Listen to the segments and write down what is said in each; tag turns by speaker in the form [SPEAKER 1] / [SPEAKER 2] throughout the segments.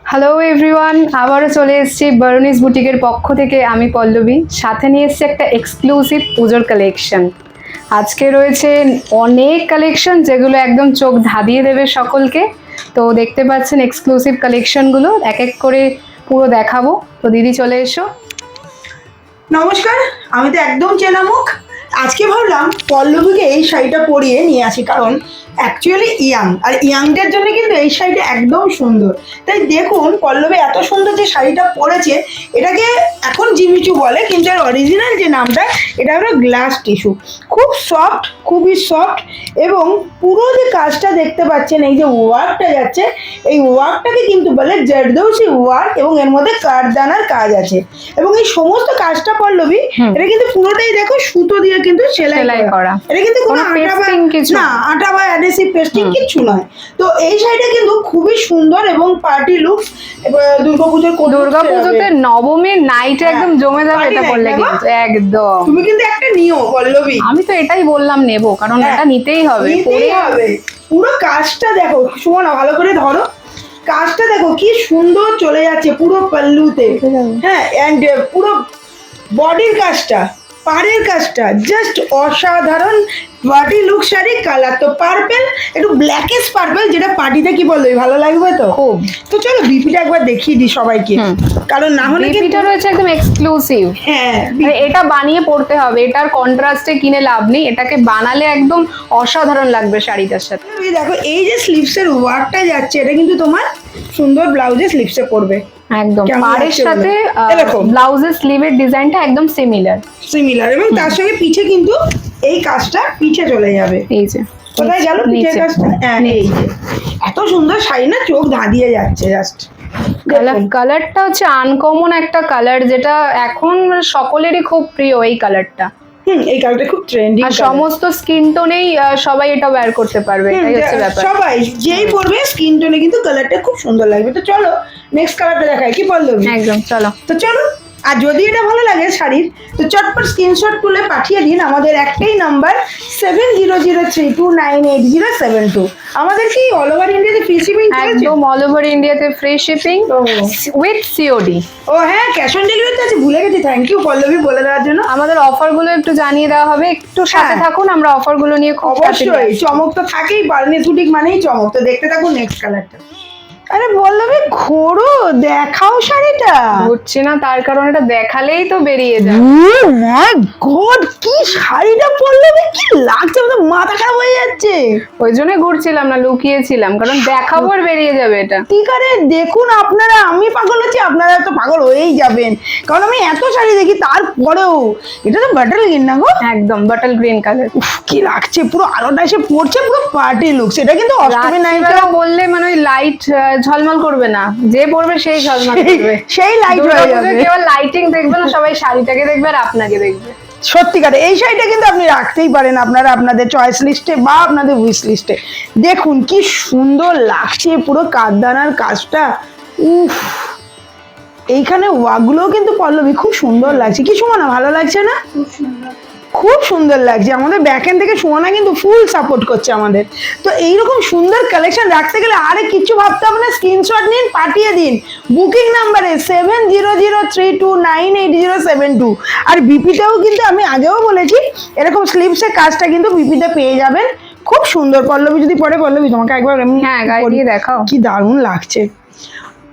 [SPEAKER 1] Hello everyone, আবারও চলে এসেছি বারুনিস বুটিকের পক্ষ থেকে। আমি পল্লবী, সাথে নিয়ে এসেছি একটা এক্সক্লুসিভ পুজোর কালেকশন। আজকে রয়েছে অনেক কালেকশন যেগুলো একদম চোখ ধাঁধিয়ে দেবে সকলকে। তো দেখতে পাচ্ছেন এক্সক্লুসিভ কালেকশনগুলো এক এক করে পুরো দেখাবো। তো দিদি চলে এসো।
[SPEAKER 2] নমস্কার, আমি তো একদম চেনা মুখ। আজকে ভাবলাম পল্লবীকে এই শাড়িটা পরিয়ে নিয়ে আসি, কারণ অ্যাকচুয়ালি ইয়াং, আর ইয়াংদের জন্য কিন্তু এই শাড়িটা একদম সুন্দর। তাই দেখুন পল্লবী এত সুন্দর যে শাড়িটা পরেছে, এটাকে এখন জিমিচু বলে, কিন্তু এর অরিজিনাল যে নামটা এটা হলো গ্লাস টিস্যু। খুব সফট, খুবই সফট, এবং পুরো যে কাজটা দেখতে পাচ্ছেন, এই যে ওয়ার্কটা যাচ্ছে, এই ওয়ার্কটাকে কিন্তু বলে জারদৌসি ওয়ার্ক, এবং এর মধ্যে কাঠদানার কাজ আছে। এবং এই সমস্ত কাজটা পল্লবী, এটা কিন্তু পুরোটাই দেখো সুতো দিয়ে কিন্তু সেলাই করা। এটা কিন্তু কোনো আটা বা অ্যাডহেসিভ পেস্টিং কিছু নয়। তো এই শাড়িটা কিন্তু খুবই সুন্দর এবং পার্টি লুকস।
[SPEAKER 1] দুর্গাপুজোতে নবমীর নাইটে একদম জমে যাবে এটা পরলে কিন্তু একদম।
[SPEAKER 2] তুমি কিন্তু একটা নিও পল্লবী।
[SPEAKER 1] আমি তো এটাই বললাম নেবো, কারণ এটা নিতেই হবে।
[SPEAKER 2] পুরো কাজটা দেখো, সুমনা ভালো করে ধরো, কাজটা দেখো কি সুন্দর চলে যাচ্ছে পুরো পাল্লুতে। হ্যাঁ, এন্ড পুরো বডির কাজটা, পাড়ের কাজটা জাস্ট অসাধারণ। পার্টি লুক শাড়ি, কালার তো পার্পেল, একটু ব্ল্যাকেশ পার্পেল, যেটা পার্টিতে কি বললো ভালো লাগবে তো খুব। তো চলো বিপিটা একবার দেখিয়ে দিই সবাইকে, কারণ না হলে
[SPEAKER 1] বিপিটা রয়েছে একদম এক্সক্লুসিভ।
[SPEAKER 2] হ্যাঁ,
[SPEAKER 1] এটা বানিয়ে পড়তে হবে, এটার কন্ট্রাস্টে কিনে লাভ নেই, এটাকে বানালে একদম অসাধারণ লাগবে শাড়িটার সাথে।
[SPEAKER 2] দেখো এই যে স্লিভসের ওয়ার্কটা যাচ্ছে, এটা কিন্তু তোমার সুন্দর ব্লাউজে স্লিভসে পড়বে
[SPEAKER 1] একদম। পাড়ের সাথে ব্লাউজের স্লিভের ডিজাইনটা একদম সিমিলার,
[SPEAKER 2] এবং তার সঙ্গে পিঠে কিন্তু এই কাজটা পিঠে চলে যাবে।
[SPEAKER 1] এই যে
[SPEAKER 2] কোথায় গেল পিঠের কাজটা? এই যে এত সুন্দর শাড়ি না, চোখ ধাঁধিয়ে যাচ্ছে জাস্ট।
[SPEAKER 1] কালারটা হচ্ছে আনকমন একটা কালার, যেটা এখন সকলেরই খুব প্রিয় এই কালারটা।
[SPEAKER 2] এই কালারটা খুব ট্রেন্ডি,
[SPEAKER 1] আর সমস্ত স্কিন টোনেই সবাই এটা ওয়্যার করতে পারবে, এটাই হচ্ছে ব্যাপার।
[SPEAKER 2] সবাই যেই পরবে স্কিন টোনে কিন্তু কালারটা খুব সুন্দর লাগবে। তো চলো নেক্সট কালারটা দেখাই, কি বলবি?
[SPEAKER 1] একদম, চলো।
[SPEAKER 2] তো চলো, আর যদি এটা ভালো লাগে শাড়ির, তো চটপট স্ক্রিনশট তুলে পাঠিয়ে দিন আমাদের একটাই নাম্বার 7003298072। আমাদের কি অল ওভার ইন্ডিয়াতে ফ্রি শিপিং?
[SPEAKER 1] একদম অল ওভার ইন্ডিয়াতে ফ্রি শিপিং উইথ সিওডি।
[SPEAKER 2] ও হ্যাঁ, ক্যাশ অন ডেলিভারিতে আছে, ভুলে গেছি। থ্যাংক ইউ পল্লবী বলে দেওয়ার জন্য।
[SPEAKER 1] আমাদের অফারগুলো একটু জানিয়ে দেওয়া হবে, একটু সাথে থাকুন, আমরা অফারগুলো নিয়ে খুব
[SPEAKER 2] অবশ্যই। চমক তো থাকেই, বার্নিশ বুটিক মানেই চমক। তো দেখতে থাকুন নেক্সট কালারটা। আরে পল্লবী ঘোরো, দেখাও শাড়িটা।
[SPEAKER 1] ঘুরছি না, তার কারণ এটা দেখালেই তো বেরিয়ে যাবে।
[SPEAKER 2] ও মাই গড, কি শাড়িটা পল্লবী, কি লাগছে, আমাদের মাথা খারাপ হয়ে যাচ্ছে।
[SPEAKER 1] ওই জন্য ঘুরছিলাম না, লুকিয়েছিলাম, কারণ দেখাবো আর বেরিয়ে যাবে এটা।
[SPEAKER 2] ঠিক আছে, দেখুন আপনারা, আমি পাগল হচ্ছি, আপনারা তো পাগল হয়েই যাবেন, কারণ আমি এত শাড়ি দেখি, তারপরেও এটা তো বাটল গ্রিন না গো?
[SPEAKER 1] একদম বাটল গ্রিন কালার।
[SPEAKER 2] কি লাগছে, পুরো আলোটা এসে পড়ছে, পুরো পার্টি লুক। সেটা কিন্তু অষ্টমী নাইটটা
[SPEAKER 1] বললে মানে ওই লাইট ঝলমল করবে না, যে পড়বে সেই ঝলমল করবে,
[SPEAKER 2] সেই লাইট হয়ে যাবে।
[SPEAKER 1] কেবল লাইটিং দেখবে না, সবাই শাড়িটাকে দেখবে আর আপনাকে দেখবে।
[SPEAKER 2] সত্যিকার এই শাড়িটা কিন্তু আপনি রাখতেই পারেন আপনারা আপনাদের চয়েস লিস্টে বা আপনাদের উইশ লিস্টে। দেখুন কি সুন্দর লাগছে পুরো কাঠদানার কাজটা। উফ, এইখানে ওয়াগুলোও কিন্তু পল্লবী খুব সুন্দর লাগছে। কি সুমনা, ভালো লাগছে না? খুব সুন্দর লাগছে। আমাদের ব্যাকএন্ড থেকে সুমনা কিন্তু ফুল সাপোর্ট করছে আমাদের। তো এইরকম সুন্দর কালেকশন রাখতে গেলে আরে কিচ্ছু ভাবতে হবে না, স্ক্রিনশট নিন, পাঠিয়ে দিন বুকিং নাম্বারে 7003298072। আর বিপিতেও কিন্তু আমি আগেও বলেছি, এরকম স্লিভসের কাজটা কিন্তু বিপিতে পেয়ে যাবেন। খুব সুন্দর। পল্লবী যদি পরে, পল্লবী তোমাকে একবার এমনি
[SPEAKER 1] গায়ে দিয়ে দেখাও,
[SPEAKER 2] কি দারুণ লাগছে।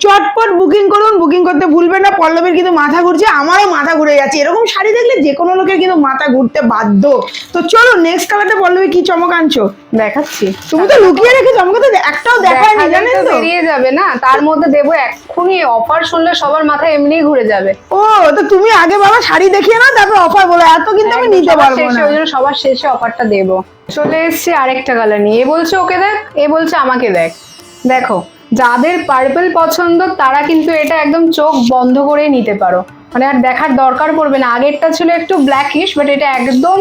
[SPEAKER 2] চটপট বুকিং করুন, বুকিং করতে ভুলবেন না। পল্লবীর কিন্তু মাথা ঘুরছে, আমারও মাথা ঘুরে যাচ্ছে। এরকম শাড়ি দেখলে যে কোনো লোকের কিন্তু মাথা ঘুরতে বাধ্য। তো চলো নেক্সট কালারটা পল্লবী কি চমক আনছো দেখাচ্ছি। তুমি তো লুকিয়ে রেখেছো, আমাকে তো একটাও দেখায়নি, জানেন তো?
[SPEAKER 1] বেরিয়ে যাবে না, তার মধ্যে দেবো এক্ষুনি অফার, শুনলে সবার মাথা এমনিই ঘুরে যাবে।
[SPEAKER 2] ও তো তুমি আগে বাবা শাড়ি দেখিয়ে নাও, তারপর অফার বলো, এত কিন্তু আমি নিতে পারবো না।
[SPEAKER 1] ওই জন্য সবার শেষে অফারটা দেবো। চলে এসেছি আরেকটা কালার নিয়ে। এ বলছে ওকে দেখ, এ বলছে আমাকে দেখ। দেখো, যাদের পার্পল পছন্দ তারা কিন্তু এটা একদম চোখ বন্ধ করে নিতে পারো, মানে আর দেখার দরকার পড়বে না। আগেরটা ছিল একটু ব্ল্যাকিশ, বাট এটা একদম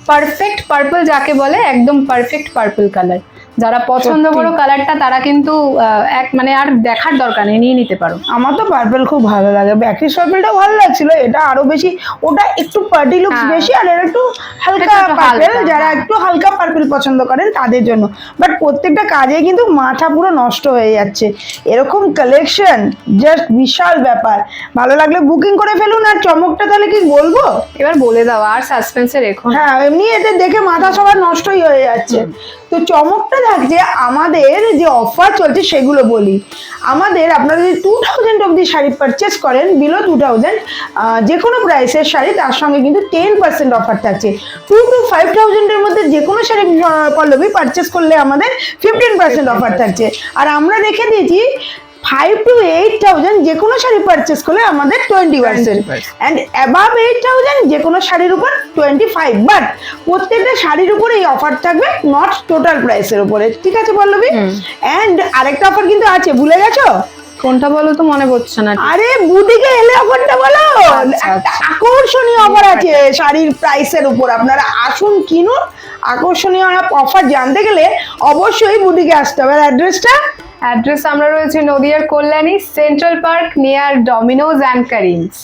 [SPEAKER 1] পারফেক্ট পার্পল, যাকে বলে একদম পারফেক্ট পার্পল কালার। যারা পছন্দ
[SPEAKER 2] সত্যি।
[SPEAKER 1] করো কালারটা তারা কিন্তু এক মানে আর দেখার দরকার নেই, নিয়ে নিতে পারো।
[SPEAKER 2] আমার তো পার্পল খুব ভালো লাগে, ব্যাকরিজ পার্পলটাও ভালো লাগছিল, এটা আরো বেশি, ওটা একটু পার্টি লুকস
[SPEAKER 1] হ্যাঁ।
[SPEAKER 2] বেশি আর এটা একটু হালকা
[SPEAKER 1] এটা একটু
[SPEAKER 2] পার্পল,
[SPEAKER 1] হালকা,
[SPEAKER 2] যারা
[SPEAKER 1] হ্যাঁ।
[SPEAKER 2] একটু হালকা পার্পল পছন্দ করেন তাদের জন্য। বাট প্রত্যেকটা কাজে কিন্তু মাথা পুরো নষ্ট হয়ে যাচ্ছে, এরকম কালেকশন জাস্ট বিশাল ব্যাপার। ভালো লাগলে বুকিং করে ফেলুন। আর চমকটা তাহলে কি বলবো?
[SPEAKER 1] এবার বলে দাও, আর সাসপেন্সে রেখো না।
[SPEAKER 2] হ্যাঁ, এমনি এদের দেখে মাথা সবার নষ্টই হয়ে যাচ্ছে। তো চমকটা থাকছে আমাদের যে অফার চলছে সেগুলো বলি। আমাদের আপনারা যদি 2000 অব্দি শাড়ি পারচেস করেন, বিলো 2000 যে কোনো প্রাইসের শাড়ি, তার সঙ্গে কিন্তু 10% অফার থাকছে। 2 to 5000 এর মধ্যে যে কোনো শাড়ি পল্লবী পারচেস করলে আমাদের 15% অফার থাকছে। আর আমরা রেখে দিয়েছি 5 to 8000 যে কোনো শাড়ি পারচেস করলে আমাদের 20%, অ্যান্ড অ্যাবাভ 8000 যে কোনো শাড়ির উপর 25। বাট প্রত্যেকটা শাড়ির উপরে এই অফার থাকবে, নট টোটাল প্রাইসের উপরে, ঠিক আছে পল্লবী? অ্যান্ড আরেকটা অফার কিন্তু আছে, ভুলে গেছো?
[SPEAKER 1] কোনটা বলো তো, মনে পড়ছে না।
[SPEAKER 2] আরে বুটিকে এলে অফারটা বলো।
[SPEAKER 1] আচ্ছা,
[SPEAKER 2] একটা
[SPEAKER 1] আচ্ছা।
[SPEAKER 2] আকর্ষণীয় অফার আছে শাড়ির প্রাইসের উপর, আপনারা আসুন কিনুন। আকর্ষণীয় অফার জানতে গেলে অবশ্যই বুটিকে আসতে হবে। আর অ্যাড্রেসটা?
[SPEAKER 1] অ্যাড্রেস আমরা রয়েছে নদিয়ার Kalyani central park near Domino's and Karim's.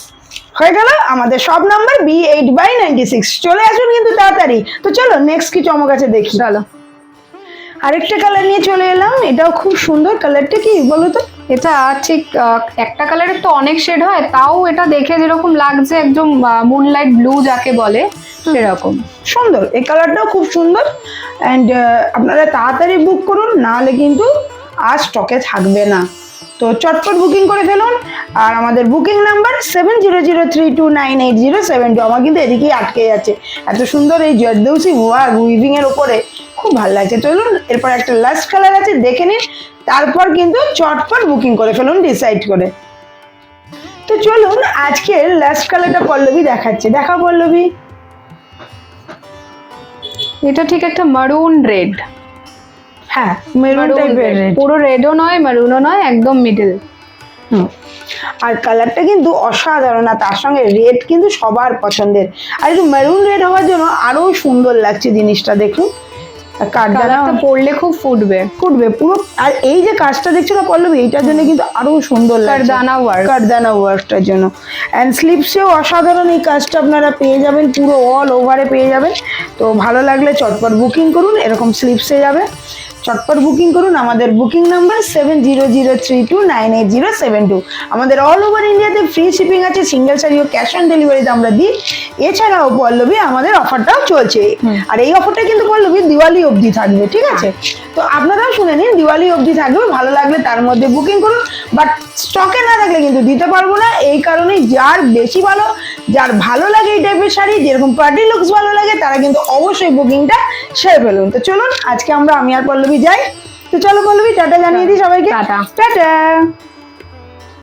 [SPEAKER 2] হয়ে গেল আমাদের সব নাম্বার B8/96। চলে আসুন কিন্তু তাড়াতাড়ি। তো চলো নেক্সট কি চমক আছে দেখি।
[SPEAKER 1] চলো,
[SPEAKER 2] আরেকটা কালার নিয়ে চলে এলাম, এটাও খুব সুন্দর। কালারটা কি বলো তো?
[SPEAKER 1] এটা ঠিক একটা কালারের তো অনেক শেড হয়, তাও এটা দেখে যেরকম লাগছে একদম মুনলাইট ব্লু যাকে বলে সেরকম
[SPEAKER 2] সুন্দর, এই কালারটাও খুব সুন্দর। অ্যান্ড আপনারা তাড়াতাড়ি বুক করুন, নাহলে কিন্তু আর স্টকে থাকবে না। তো চটপট বুকিং করে ফেলুন। আর আমাদের বুকিং নাম্বার 7003298072। আমার কিন্তু এদিকেই আটকে যাচ্ছে, এত সুন্দর এই জর্দৌসি উইভিং এর উপরে খুব ভালো লাগছে। চলুন এরপর একটা লাস্ট কালার আছে, দেখে নিন, তারপর কিন্তু চটপট বুকিং করে ফেলুন ডিসাইড করে। তো চলুন আজকের লাস্ট কালারটা পল্লবী দেখাচ্ছে, দেখা পল্লবী।
[SPEAKER 1] এটা ঠিক একটা মারুন রেড,
[SPEAKER 2] হ্যাঁ মেরুন টাইপের রেড।
[SPEAKER 1] পুরো রেডও নয় মারুনও নয়, একদম মিডল।
[SPEAKER 2] আর কালারটা কিন্তু অসাধারণ, আর তার সঙ্গে রেড কিন্তু সবার পছন্দের। আর একটু মেরুন রেড হওয়ার জন্য আরো সুন্দর লাগছে জিনিসটা, দেখুন
[SPEAKER 1] কালারটা পরলে খুব ফুটবে
[SPEAKER 2] ফুটবে পুরো। আর এই যে কাজটা দেখছো না পল্লবী, এইটার জন্য কিন্তু আরো সুন্দর লাগছে,
[SPEAKER 1] কারদানা ওয়ার্ক।
[SPEAKER 2] কারদানা ওয়ার্কটার জন্য। অ্যান্ড স্লিপসেও অসাধারণ এই কাজটা আপনারা পেয়ে যাবেন, পুরো অল ওভারে পেয়ে যাবেন। তো ভালো লাগলে চটপট বুকিং করুন, এরকম স্লিপসে যাবে, চটপট বুকিং করুন। আমাদের বুকিং নাম্বার 7003298072। আমাদের অল ওভার ইন্ডিয়াতে ফ্রি শিপিং আছে, সিঙ্গেল শাড়ি ও ক্যাশ অন ডেলিভারিতে আমরা দিই। এছাড়াও পল্লবী আমাদের অফারটাও চলছে, আর এই অফারটা কিন্তু পল্লবী দিওয়ালি অবধি থাকবে, ঠিক আছে? তো আপনারাও শুনে নিন, দিওয়ালি অবধি থাকবে, ভালো লাগলে তার মধ্যে বুকিং করুন। বাট স্টকে না থাকলে কিন্তু দিতে পারবো না, এই কারণেই যার বেশি ভালো, যার ভালো লাগে এই টাইপের শাড়ি, যেরকম পার্টি লুকস ভালো লাগে, তারা কিন্তু অবশ্যই বুকিংটা সেরে ফেলুন। তো চলুন আজকে আমি আর পল্লবী যাই। তো চলো পল্লবী, টাটা জানিয়ে দিই সবাইকে।
[SPEAKER 1] টাটা।
[SPEAKER 2] টাটা।